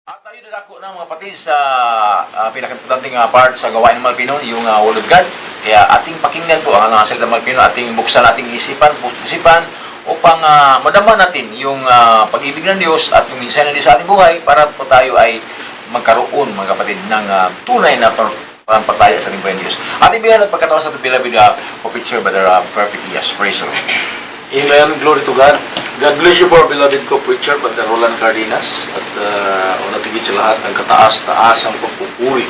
At tayo dadako na mga kapatid sa pinaka-importanting part sa gawain ng Malpino, yung Word of God. Kaya ating pakinggan po ang salita ng Malpino, ating buksan ating isipan upang madama natin yung pag-ibig ng Diyos at yung minsan na Diyos sa ating buhay para po tayo ay magkaroon, mga kapatid, ng tunay na pampataya sa ating buhay ng Diyos. Ating bigyan at pagkatawa sa ating beloved co-preacher, Brother Perfectly Aspirational. Amen. Glory to God. God bless you for beloved co-preacher, Brother Roland Cardenas. At una tigit sa lahat ng kataas-taasang pagpupuri,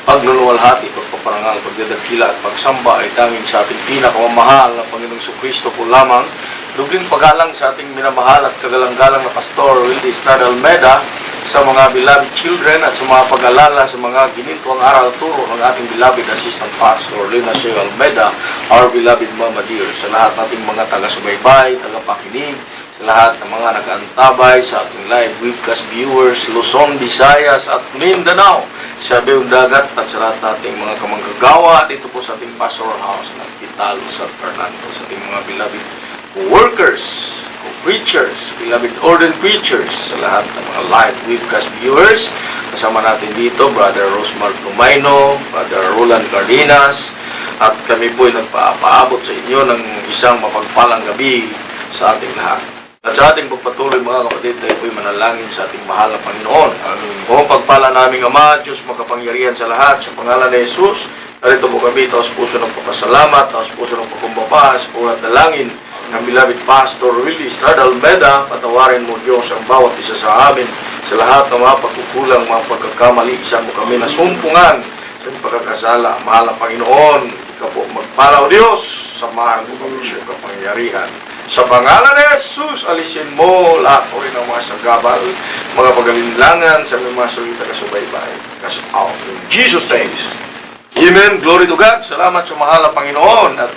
pagluluwalhati, pagpaparangal, pagdadakila at pagsamba ay tanging sa ating pinakamamahal na Panginoong Kristo po lamang. Dubling paggalang sa ating minamahal at kagalang-galang na Pastor Wildy Estrada Almeida, sa mga beloved children at sa mga pag-alala sa mga ginintuang aral turo ng ating beloved Assistant Pastor Lina Shea Almeida, our beloved Mama Dear, sa lahat nating mga taga-subaybay, taga-pakinig, sa lahat ng mga nag-aantabay sa ating live webcast viewers, Luzon, Visayas at Mindanao, sa Beong Dagat at sa lahat nating mga kamanggagawa dito po sa ating Pastoral House ng Pitalo, San Fernando, sa ating mga beloved workers, preachers, beloved ordained preachers, sa lahat ng mga live webcast viewers. Kasama natin dito, Brother Rosmar Tumayno, Brother Roland Cardenas, at kami po ay nagpapaabot sa inyo ng isang mapagpalang gabi sa ating lahat. At sa ating pagpatuloy, mga kapatid, tayo po'y manalangin sa ating mahal na Panginoon. Ang pagpala naming Ama, Diyos makapangyarihan sa lahat, sa pangalan ni Jesus, narito po kami, taos puso ng papasalamat, taos puso ng pagkumbaba, sa pulat dalangin ng beloved Pastor Wildy Estrada Almeida. Patawarin mo, Diyos, ang bawat isa sa amin sa lahat ng mga pagkukulang, mga pagkakamali. Isa mo kami nasumpungan sa pagkakasala. Mahal na Panginoon, ikaw po magpalaw, Diyos, samahan mo kami sa kapangyarihan. Sa pangalan ni Jesus, alisin mo lahat po rin ng mga sagabal, mga pagalinlangan sa mga sulita kasubaybay. Cast out in Jesus' name. Amen. Glory to God. Salamat sa mahal na Panginoon at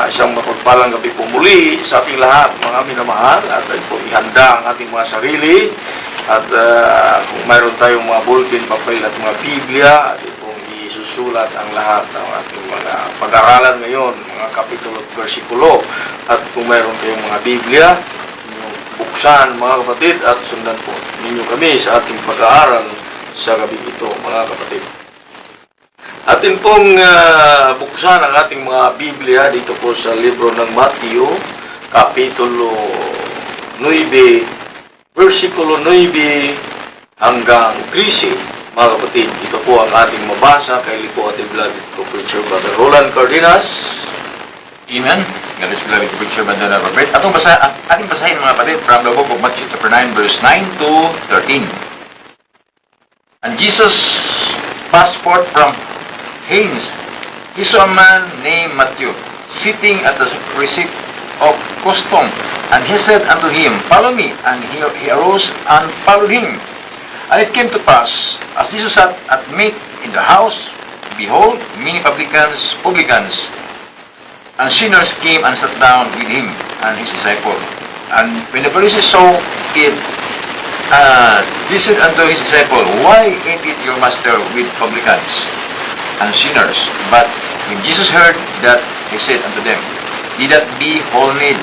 isang mapagpalang gabi po muli sa ating lahat, mga minamahal, at po ihanda ang ating mga sarili at kung mayroon tayong mga bulletin, papel at mga Biblia, at itong isusulat ang lahat ng ating mga pag-aralan ngayon, mga kapitulo at versikulo, at kung mayroon tayong mga Biblia, inyong buksan, mga kapatid, at sundan po ninyo kami sa ating pag-aaral sa gabi ito, mga kapatid. Atin pong buksan ang ating mga Biblia dito po sa libro ng Matthew, Kapitulo 9, versikulo 9 hanggang 13. Mga kapatid, ito po ang ating mabasa kay Lipo at beloved co-preacher, Brother Roland Cardenas. Amen. God is beloved co-preacher, Brother Robert. Ating basahin, mga kapatid, from the book of Matthew chapter 9, verse 9 to 13. And Jesus passed forth from Hence, he saw a man named Matthew sitting at the receipt of custom, and he said unto him, Follow me. And he arose and followed him. And it came to pass, as Jesus sat at meat in the house, behold, many publicans, and sinners came and sat down with him and his disciples. And when the Pharisees saw it, they said unto his disciples, Why ate it your master with publicans and sinners? But when Jesus heard that, he said unto them, Ye that be whole need,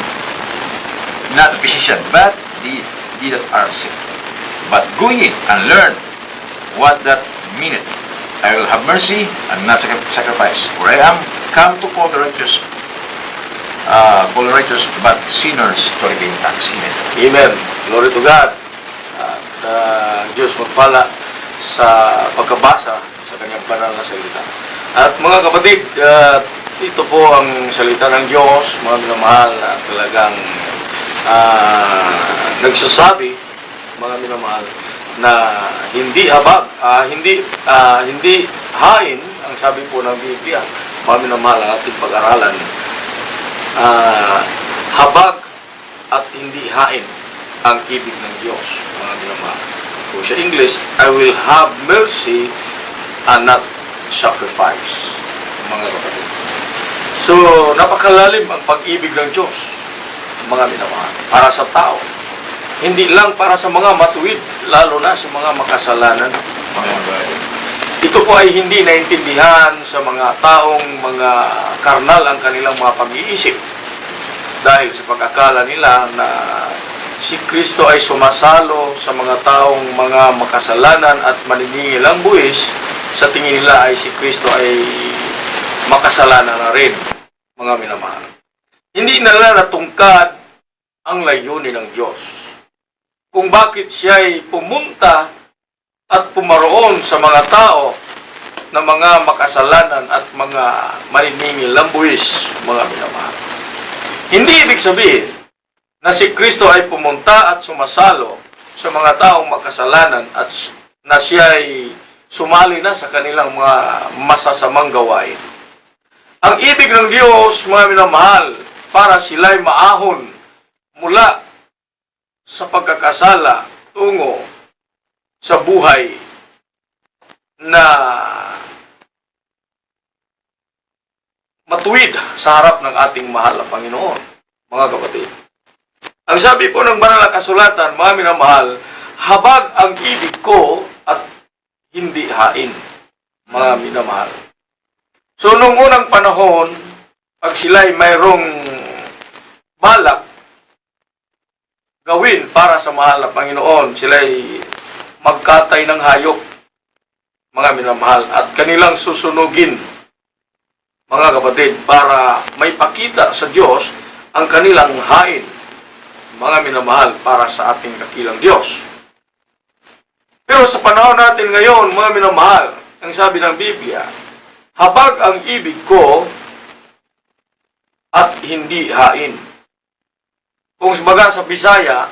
not physician, but ye that are sick. But go ye and learn what that meaneth. I will have mercy and not sacrifice, for I am come to call the righteous, but sinners to repentance. Amen. Amen. Glory to God. At Diyos magpala sa pagkabasa sa kanyang banal na salita. At mga kapatid, ito po ang salita ng Diyos, mga minamahal, na talagang nagsasabi, mga minamahal, na hindi habag, hindi hain, ang sabi po ng Biblia, mga minamahal, ang ating pag-aralan, habag at hindi hain ang ibig ng Diyos, mga minamahal. Kung sa English, I will have mercy and not sacrifice, mga kapatid. So, napakalalim ang pag-ibig ng Diyos, mga minamahal, para sa tao. Hindi lang para sa mga matuwid, lalo na sa mga makasalanan. Ito po ay hindi naintindihan sa mga taong mga karnal ang kanilang mga pag-iisip. Dahil sa pag-akala nila na si Kristo ay sumasalo sa mga taong mga makasalanan at maniningil ang buwis, sa tingin nila ay si Kristo ay makasalanan na rin, mga minamahal. Hindi nila natungkad ang layunin ng Diyos. Kung bakit siya ay pumunta at pumaroon sa mga tao na mga makasalanan at mga maniningil ng buwis, mga minamahal. Hindi ibig sabihin na si Kristo ay pumunta at sumasalo sa mga taong makasalanan at na siya ay sumali na sa kanilang mga masasamang gawain. Ang ibig ng Diyos, mga minamahal, para sila'y maahon mula sa pagkakasala tungo sa buhay na matuwid sa harap ng ating mahal na Panginoon, mga kapatid. Ang sabi po ng banal na kasulatan, mga minamahal, habag ang ibig ko at hindi hain, mga minamahal. So, nung unang panahon, pag sila'y mayroong balak gawin para sa mahal na Panginoon, sila'y magkatay ng hayop, mga minamahal, at kanilang susunugin, mga kapatid, para may pakita sa Diyos ang kanilang hain, mga minamahal, para sa ating dakilang Diyos. Pero sa panahon natin ngayon, mga minamahal, ang sabi ng Biblia, habag ang ibig ko at hindi hain. Kung sabaga sa Bisaya,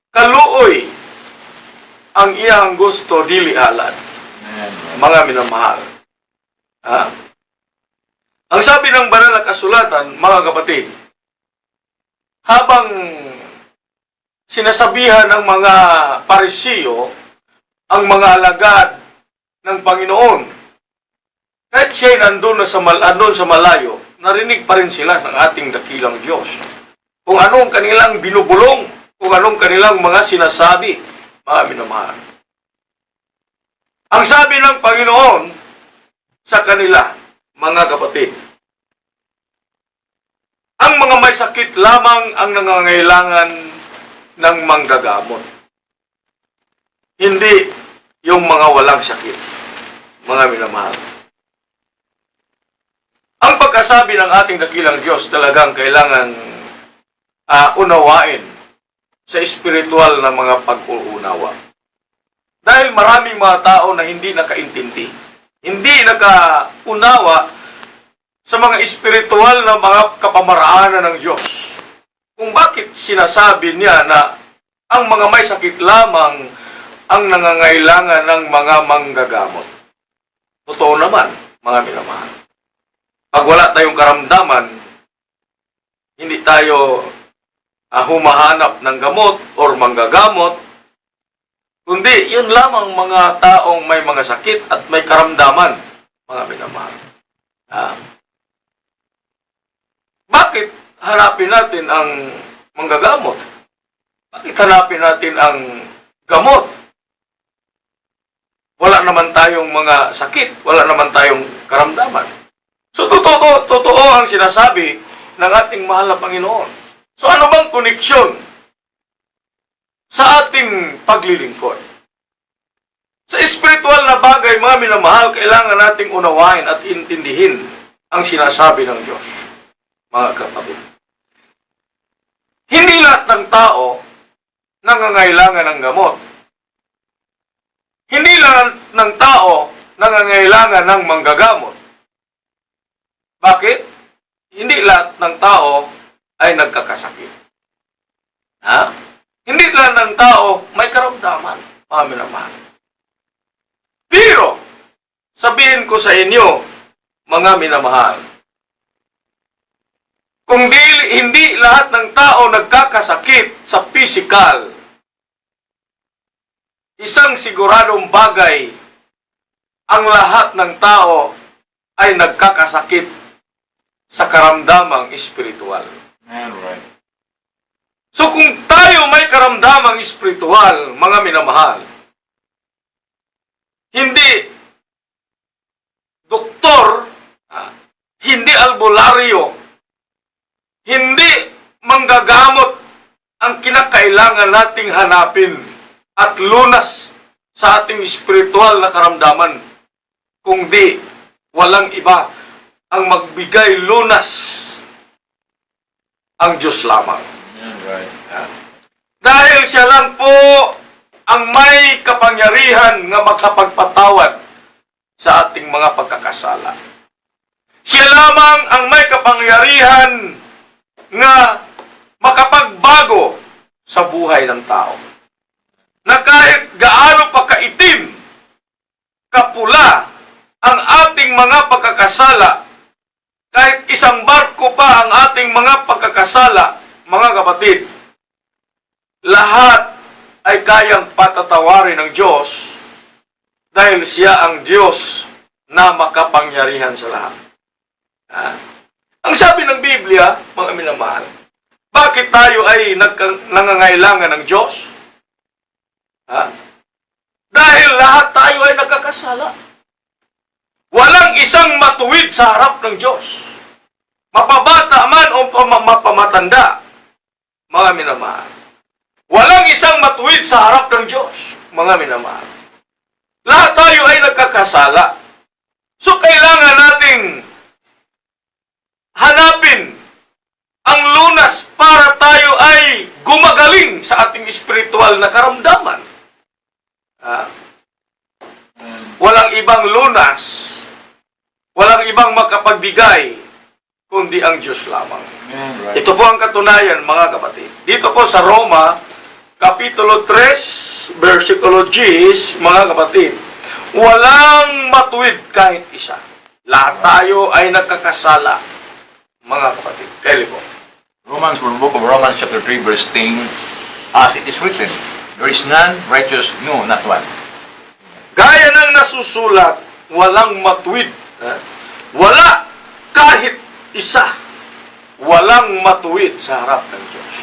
kaluoy ang iyang gusto dili halad, mga minamahal. Ha? Ang sabi ng banal na kasulatan, mga kapatid, habang sinasabihan ng mga Parisiyo ang mga alagad ng Panginoon, kahit siya'y nandun sa malayo, narinig pa rin sila ng ating dakilang Diyos. Kung anong kanilang binubulong, kung anong kanilang mga sinasabi, mga minamahal. Ang sabi ng Panginoon sa kanila, mga kapatid, ang mga may sakit lamang ang nangangailangan ng manggagamot. Hindi yung mga walang sakit, mga minamahal. Ang pagkasabi ng ating dakilang Diyos talagang kailangan unawain sa espiritual na mga pag-uunawa. Dahil maraming mga tao na hindi nakaintindi, hindi nakaunawa sa mga espiritual na mga kapamaraanan ng Diyos. Kung bakit sinasabi niya na ang mga may sakit lamang ang nangangailangan ng mga manggagamot. Totoo naman, mga minamahal. Pag wala tayong karamdaman, hindi tayo humahanap ng gamot or manggagamot, kundi yun lamang mga taong may mga sakit at may karamdaman, mga minamahal. Bakit hanapin natin ang manggagamot? Bakit hanapin natin ang gamot? Wala naman tayong mga sakit, wala naman tayong karamdaman. So, totoo ang sinasabi ng ating mahal na Panginoon. So, ano bang koneksyon sa ating paglilingkod? Sa espiritual na bagay, mga minamahal, kailangan nating unawain at intindihin ang sinasabi ng Diyos, mga kapatid. Hindi lahat ng tao nangangailangan ng gamot. Hindi lahat ng tao nangangailangan ng manggagamot. Bakit? Hindi lahat ng tao ay nagkakasakit. Hindi lahat ng tao may karamdaman, mga minamahal. Pero, sabihin ko sa inyo, mga minamahal, kung hindi lahat ng tao nagkakasakit sa physical, isang siguradong bagay, ang lahat ng tao ay nagkakasakit sa karamdamang espiritual. Right. So kung tayo may karamdamang espiritual, mga minamahal, hindi doktor, hindi albularyo, hindi manggagamot ang kinakailangan nating hanapin at lunas sa ating espiritual na karamdaman, kundi walang iba ang magbigay lunas, ang Diyos lamang. Right. Dahil siya lang po ang may kapangyarihan na makapagpatawad sa ating mga pagkakasala. Siya lamang ang may kapangyarihan na makapagbago sa buhay ng tao. Na kahit gaano pa kaitim, kapula ang ating mga pagkakasala, kahit isang barko pa ang ating mga pagkakasala, mga kapatid, lahat ay kayang patatawarin ng Diyos dahil siya ang Diyos na makapangyarihan sa lahat. Ang sabi ng Biblia, mga minamahal, bakit tayo ay nangangailangan ng Diyos? Dahil lahat tayo ay nagkakasala. Walang isang matuwid sa harap ng Diyos. Mapabata man o mapamatanda, mga minamahal. Walang isang matuwid sa harap ng Diyos, mga minamahal. Lahat tayo ay nagkakasala. So, kailangan nating hanapin ang lunas para tayo ay gumagaling sa ating espiritual na karamdaman. Walang ibang lunas, walang ibang makapagbigay, kundi ang Diyos lamang. Right. Ito po ang katunayan, mga kapatid. Dito po sa Roma, Kapitulo 3, versikulo 10, mga kapatid, walang matuwid kahit isa. Lahat tayo ay nagkakasala, mga kapatid. Kaya po. Romans, from the book of Romans chapter 3 verse 10, as it is written, there is none righteous, no, not one. Gaya ng nasusulat, walang matuwid. Wala kahit isa. Walang matuwid sa harap ng Diyos.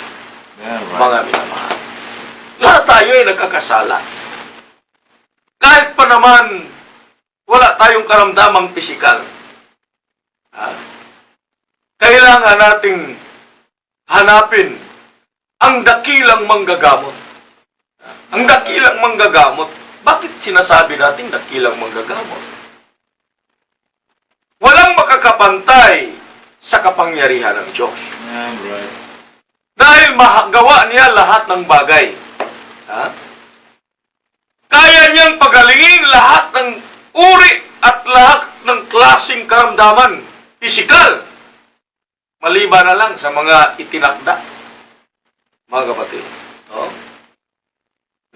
Mga minamahal. Lahat tayo ay nagkakasala. Kahit pa naman, wala tayong karamdamang pisikal. Kailangan nating hanapin ang dakilang manggagamot. Ang dakilang manggagamot. Bakit sinasabi natin dakilang manggagamot? Walang makakapantay sa kapangyarihan ng Diyos. Right. Dahil magawa niya lahat ng bagay. Kaya niyang pagalingin lahat ng uri at lahat ng klaseng karamdaman, pisikal, maliban na lang sa mga itinakda. Mga kapatid,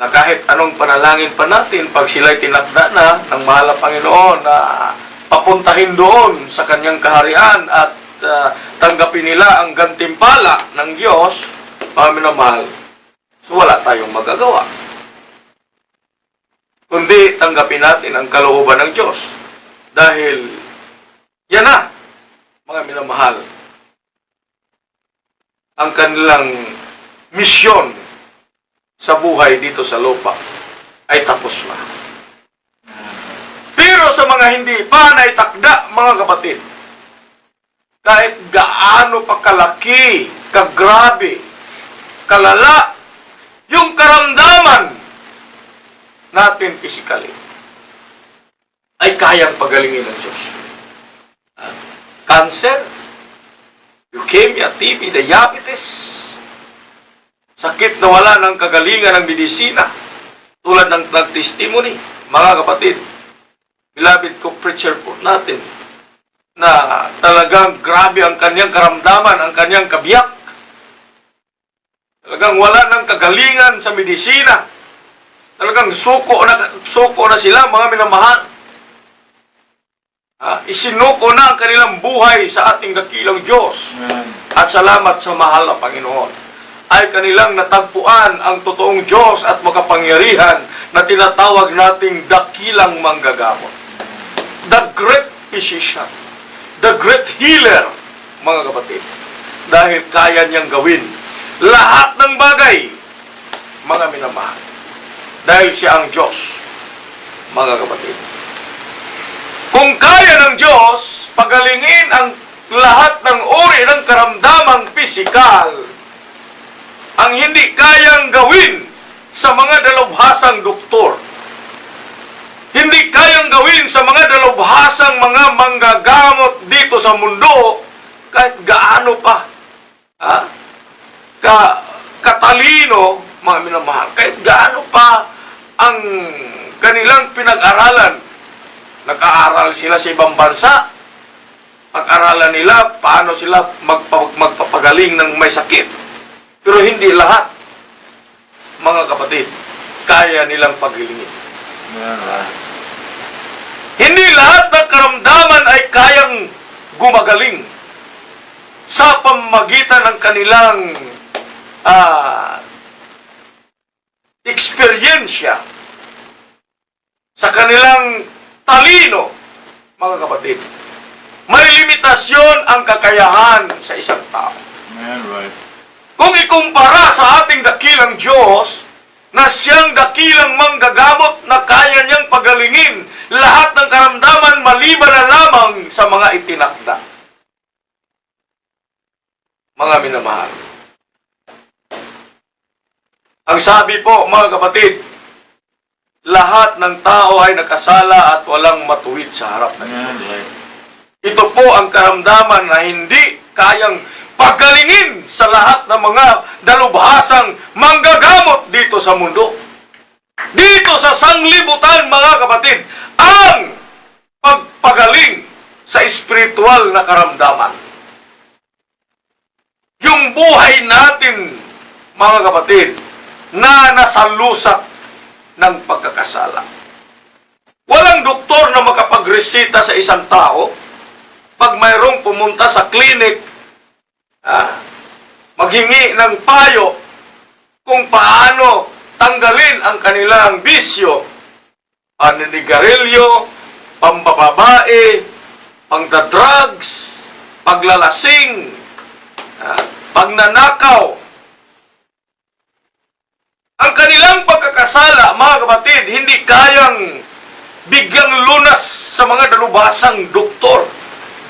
na kahit anong panalangin pa natin, pag sila'y tinakda na ng mahal na Panginoon na papuntahin doon sa kanyang kaharian at tanggapin nila ang gantimpala ng Diyos, mga minamahal, so wala tayong magagawa. Kundi tanggapin natin ang kalooban ng Diyos. Dahil yan na, mga minamahal, ang kanilang misyon sa buhay dito sa lupa ay tapos na. Pero sa mga hindi pa naitakda, mga kapatid, kahit gaano pa kalaki, kagrabe, kalala, yung karamdaman natin physically, ay kayang pagalingin ng Diyos. Cancer, leukemia, TB, diabetes, sakit na wala ng kagalingan ng medisina, tulad ng testimony, mga kapatid, beloved co-preacher po natin, na talagang grabe ang kanyang karamdaman, ang kanyang kabiyak. Talagang wala ng kagalingan sa medisina. Talagang suko na sila, mga minamahal. Isinuko na ang kanilang buhay sa ating dakilang Diyos. At salamat sa mahal na Panginoon, ay kanilang natagpuan ang totoong Diyos at makapangyarihan na tinatawag nating dakilang manggagamot. The great physician, the great healer, mga kapatid. Dahil kaya niyang gawin lahat ng bagay, mga minamahal. Dahil siya ang Diyos, mga kapatid. Kung kaya ng Diyos pagalingin ang lahat ng uri ng karamdamang pisikal, ang hindi kayang gawin sa mga dalubhasang doktor. Hindi kayang gawin sa mga dalubhasang mga manggagamot dito sa mundo kahit gaano pa katalino, mga minamahal, kahit gaano pa ang kanilang pinag-aralan. Nag-aaral sila sa ibang bansa, pag-aralan nila paano sila magpapagaling ng may sakit. Pero hindi lahat, mga kapatid, kaya nilang paghilingin. Hindi lahat ng karamdaman ay kayang gumagaling sa pamamagitan ng kanilang eksperyensya, sa kanilang talino, mga kapatid. May limitasyon ang kakayahan sa isang tao. Kung ikumpara sa ating dakilang Diyos, na siyang dakilang manggagamot na kaya niyang pagalingin lahat ng karamdaman maliban na lamang sa mga itinakda. Mga minamahal, ang sabi po, mga kapatid, lahat ng tao ay nakasala at walang matuwid sa harap ng Diyos. Ito po ang karamdaman na hindi kayang pagalingin sa lahat ng mga dalubhasang manggagamot dito sa mundo. Dito sa sanglibutan, mga kapatid, ang pagpagaling sa espiritual na karamdaman. Yung buhay natin, mga kapatid, na nasalusak ng pagkakasala. Walang doktor na makapagresita sa isang tao pag mayroong pumunta sa klinik, maghingi ng payo kung paano tanggalin ang kanilang bisyo, paninigarilyo, pambababae, pangdadrugs, paglalasing, pagnanakaw. Ang kanilang pagkakasala, mga kapatid, hindi kayang bigyang lunas sa mga dalubhasang doktor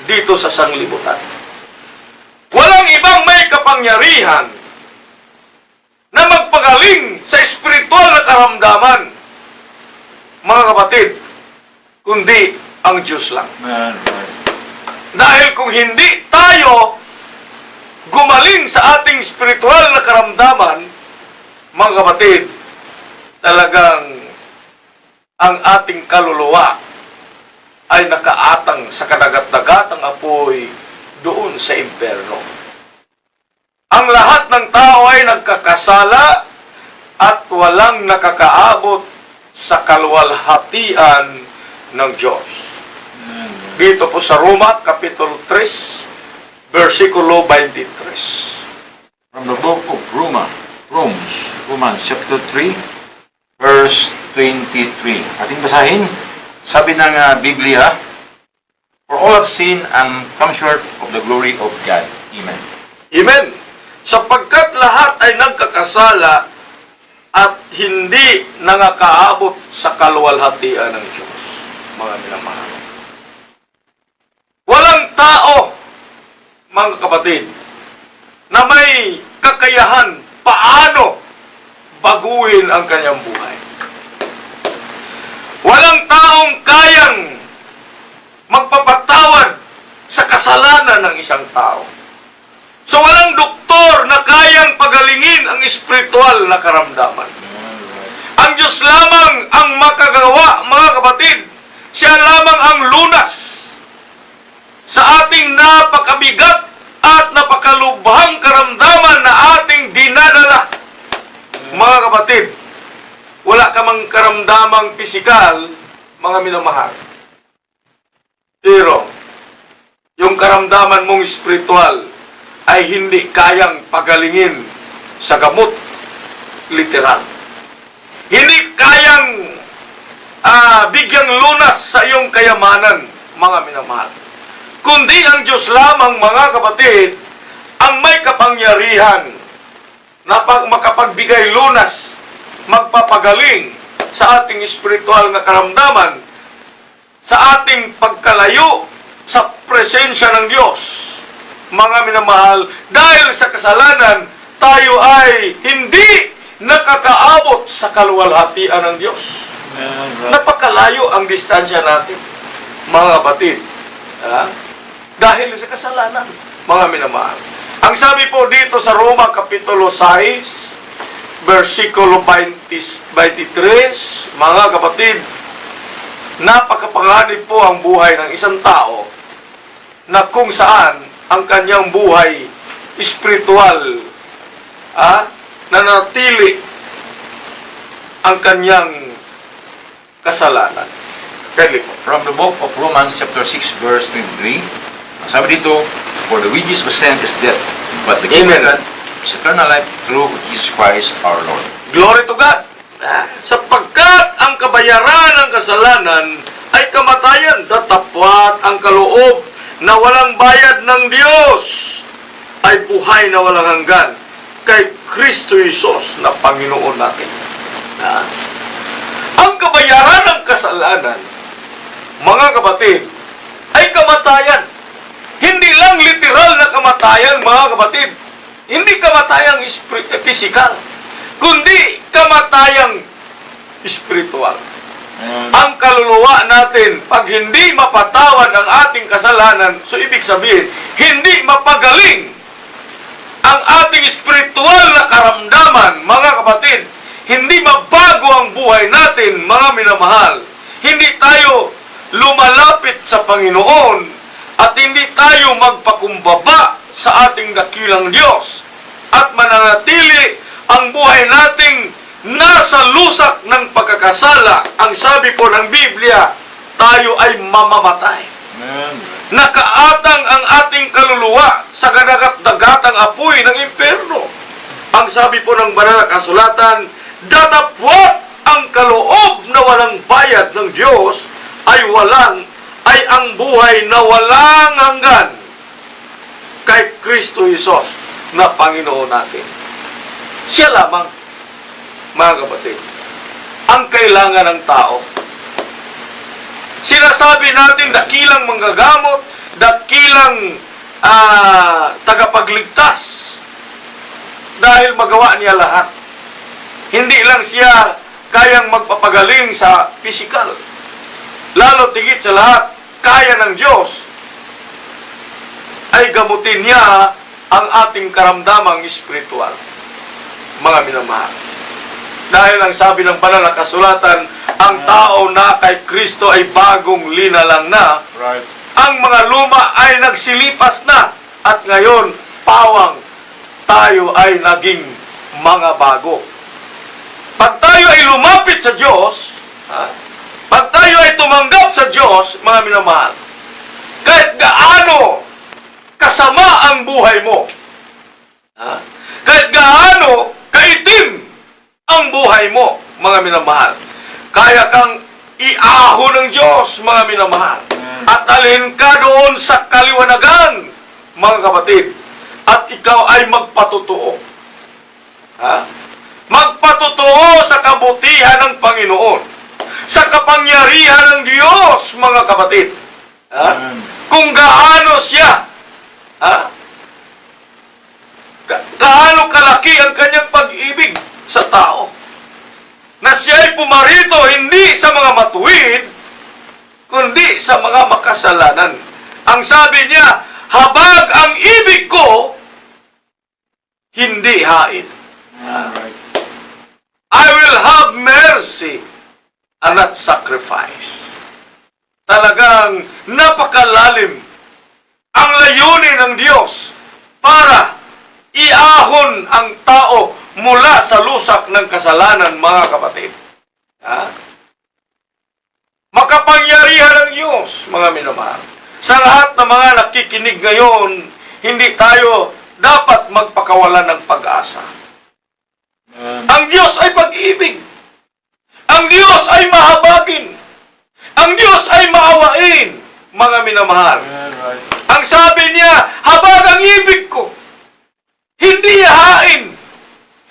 dito sa sanglibutan. Walang ibang may kapangyarihan na magpagaling sa espiritual na karamdaman, mga kapatid, kundi ang Diyos lang. Dahil kung hindi tayo gumaling sa ating espiritual na karamdaman, mga kapatid, talagang ang ating kaluluwa ay nakaatang sa kadagat-dagatang apoy doon sa impyerno. Ang lahat ng tao ay nagkakasala at walang nakakaabot sa kaluwalhatian ng Diyos. Dito po sa Roma, Kapitulo 3, versikulo 23. From the book of Romans chapter 3, verse 23. Ating basahin. Sabi ng Biblia, for all have sinned and come short of the glory of God. Amen. Amen. Sapagkat lahat ay nagkakasala at hindi nangakaabot sa kaluwalhatian ng Diyos. Mga minamahal. Walang tao, mga kapatid, na may kakayahan paano baguhin ang kanyang buhay. Walang taong kayang magpapatawad sa kasalanan ng isang tao. So walang doktor na kayang pagalingin ang espiritual na karamdaman. Ang Diyos lamang ang makagawa, mga kapatid. Siya lamang ang lunas sa ating napakabigat at napakalubhang karamdaman na ating dinadala. Mga kapatid, wala ka mang karamdamang pisikal, mga minamahal. Pero, yung karamdaman mong espiritual ay hindi kayang pagalingin sa gamot literal. Hindi kayang bigyang lunas sa iyong kayamanan, mga minamahal. Kundi ang Diyos lamang, mga kapatid, ang may kapangyarihan na makapagbigay lunas, magpapagaling sa ating espiritual na karamdaman, sa ating pagkalayo sa presensya ng Diyos, mga minamahal, dahil sa kasalanan tayo ay hindi nakakaabot sa kaluwalhatian ng Diyos. Napakalayo ang distansya natin, mga kapatid. Dahil sa kasalanan, mga minamahal. Ang sabi po dito sa Roma Kapitulo 6, versikulo 23, mga kapatid, napakapanganib po ang buhay ng isang tao na kung saan ang kanyang buhay espiritual nanatili ang kanyang kasalanan. Kaya po. From the book of Romans chapter 6 verse 23, ang sabi dito, for the wages of sin is death, but the gift of God is eternal life through Jesus Christ our Lord. Glory to God! Sapagkat ang kabayaran ng kasalanan ay kamatayan, datapwat ang kaloob na walang bayad ng Diyos ay buhay na walang hanggan kay Kristo Jesus na Panginoon natin. Ang kabayaran ng kasalanan, mga kapatid, ay kamatayan. Hindi lang literal na kamatayan, mga kapatid. Hindi kamatayang physical, kundi kamatayang spiritual. Ang kaluluwa natin, pag hindi mapatawad ang ating kasalanan, so ibig sabihin, hindi mapagaling ang ating spiritual na karamdaman, mga kapatid. Hindi mabago ang buhay natin, mga minamahal. Hindi tayo lumalapit sa Panginoon at hindi tayo magpakumbaba sa ating dakilang Diyos at mananatili ang buhay nating nasa lusak ng pagkakasala. Ang sabi po ng Biblia, tayo ay mamamatay. Nakaatang ang ating kaluluwa sa dagat-dagatang apoy ng impyerno. Ang sabi po ng banal na kasulatan, datapwat ang kaloob na walang bayad ng Diyos ay ang buhay na walang hanggan kay Kristo Jesus na Panginoon natin. Siya lamang, mga kapatid, ang kailangan ng tao. Sinasabi natin, dakilang manggagamot, dakilang tagapagligtas, dahil magawa niya lahat. Hindi lang siya kayang magpapagaling sa physical. Lalo tigit sa lahat, kaya ng Diyos ay gamutin niya ang ating karamdamang espiritual. Mga minamahal. Dahil ang sabi ng banal na kasulatan, ang tao na kay Kristo ay bagong linalang na. Right. Ang mga luma ay nagsilipas na. At ngayon, pawang tayo ay naging mga bago. Pag tayo ay lumapit sa Diyos, pag tayo ay tumanggap sa Diyos, mga minamahal, kahit gaano kasama ang buhay mo, kahit gaano kaitim ang buhay mo, mga minamahal, kaya kang iahon ng Diyos, mga minamahal, at alhin ka doon sa kaliwanagan, mga kapatid, at ikaw ay magpatotoo. Magpatotoo sa kabutihan ng Panginoon, sa kapangyarihan ng Diyos, mga kapatid. Kung gaano siya, gaano kalaki ang kanyang pag-ibig sa tao, na siya ay pumarito hindi sa mga matuwid, kundi sa mga makasalanan. Ang sabi niya, habag ang ibig ko, hindi hain. I will have mercy and not sacrifice. Talagang napakalalim ang layunin ng Diyos para iahon ang tao mula sa lusak ng kasalanan, mga kapatid. Makapangyarihan ng Diyos, mga minamahal. Sa lahat ng mga nakikinig ngayon, hindi tayo dapat magpakawalan ng pag-asa. Ang Diyos ay pag-ibig. Ang Diyos ay mahabagin. Ang Diyos ay maawain, mga minamahal. Ang sabi niya, habag ang ibig ko, hindi hain.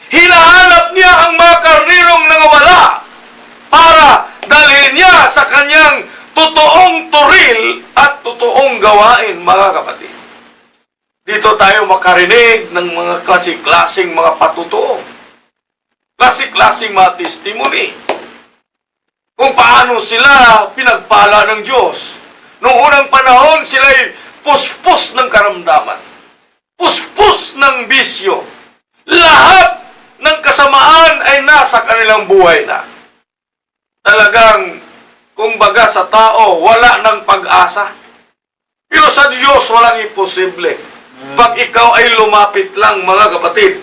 Hinahanap niya ang mga karnirong nangawala para dalhin niya sa kanyang totoong turil at totoong gawain, mga kapatid. Dito tayo makarinig ng mga klase-klaseng mga patutuo. Klase-klaseng mga testimony. Kung paano sila pinagpala ng Diyos. Noong unang panahon, sila'y puspos ng karamdaman. Puspos ng bisyo. Lahat ng kasamaan ay nasa kanilang buhay na. Talagang, kung baga sa tao, wala ng pag-asa. Pero sa Diyos, walang imposible. Pag ikaw ay lumapit lang, mga kapatid,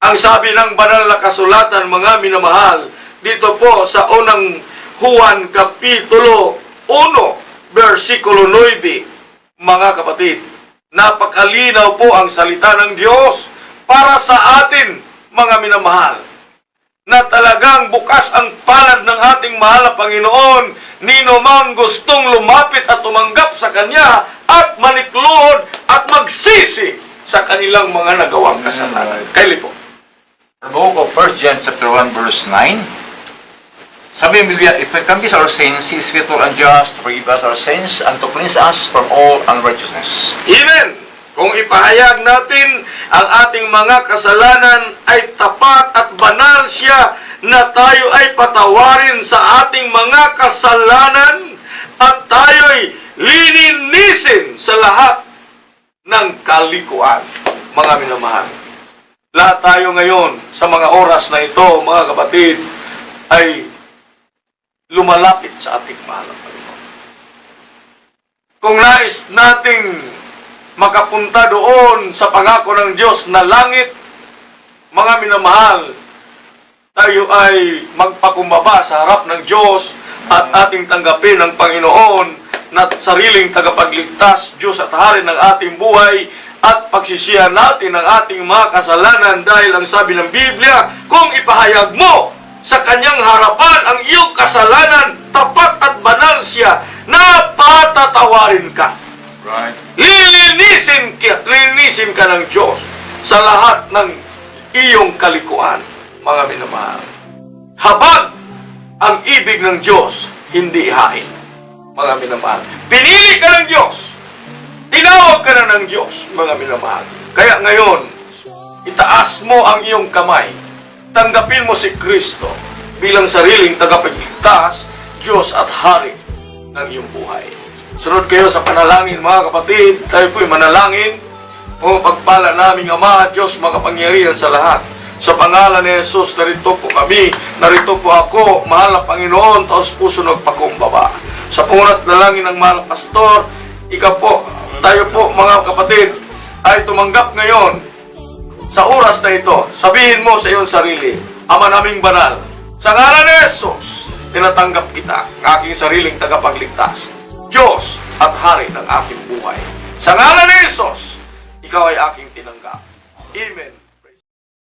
ang sabi ng banal na kasulatan, mga minamahal, dito po sa unang Juan Kapitulo 1, versikulo 9, mga kapatid, napakalinaw po ang salita ng Diyos para sa atin, mga minamahal, na talagang bukas ang palad ng ating mahal na Panginoon, nino mang gustong lumapit at tumanggap sa Kanya at maniklod at magsisi sa kanilang mga nagawang kasalanan. Kaya po. The book of 1 John chapter 1 verse 9. Sabi ng Biblia, if we confess our sins, He is faithful and just to forgive us our sins and to cleanse us from all unrighteousness. Amen! Kung ipahayag natin ang ating mga kasalanan, ay tapat at banal siya na tayo ay patawarin sa ating mga kasalanan at tayo'y lininisin sa lahat ng kalikuan, mga minamahal. Lahat tayo ngayon sa mga oras na ito, mga kapatid, ay lumalapit sa ating mahal na Panginoon. Kung nais nating makapunta doon sa pangako ng Diyos na langit, mga minamahal, tayo ay magpakumbaba sa harap ng Diyos at ating tanggapin ng Panginoon na sariling tagapagligtas, Diyos at Hari ng ating buhay, at pagsisihan natin ang ating mga kasalanan dahil ang sabi ng Biblia, kung ipahayag mo sa Kanyang harapan ang iyong kasalanan, tapat at banal siya na patatawarin ka. Right. Lilinisin ka ng Diyos sa lahat ng iyong kalikuan, mga minamahal. Habag ang ibig ng Diyos, hindi hain, mga minamahal. Pinili ka ng Diyos. Tinawag ka na ng Diyos, mga minamahal. Kaya ngayon, itaas mo ang iyong kamay. Tanggapin mo si Kristo bilang sariling tagapagligtas, Diyos at Hari ng iyong buhay. Sunod kayo sa panalangin, mga kapatid. Tayo po'y manalangin. O pagpala naming Ama, Diyos makapangyarihan sa lahat. Sa pangalan ni Jesus, narito po kami. Narito po ako, mahal na Panginoon, taos puso nagpakumbaba. Sa pungat dalangin ng mahal na pastor, ikaw po, tayo po, mga kapatid, ay tumanggap ngayon sa oras na ito. Sabihin mo sa iyong sarili, Ama naming banal, sa ngalan ni Jesus, tinatanggap kita, ng aking sariling tagapagligtas, Diyos at Hari ng aking buhay. Sa ngalan ni Jesus, ikaw ay aking tinanggap. Amen.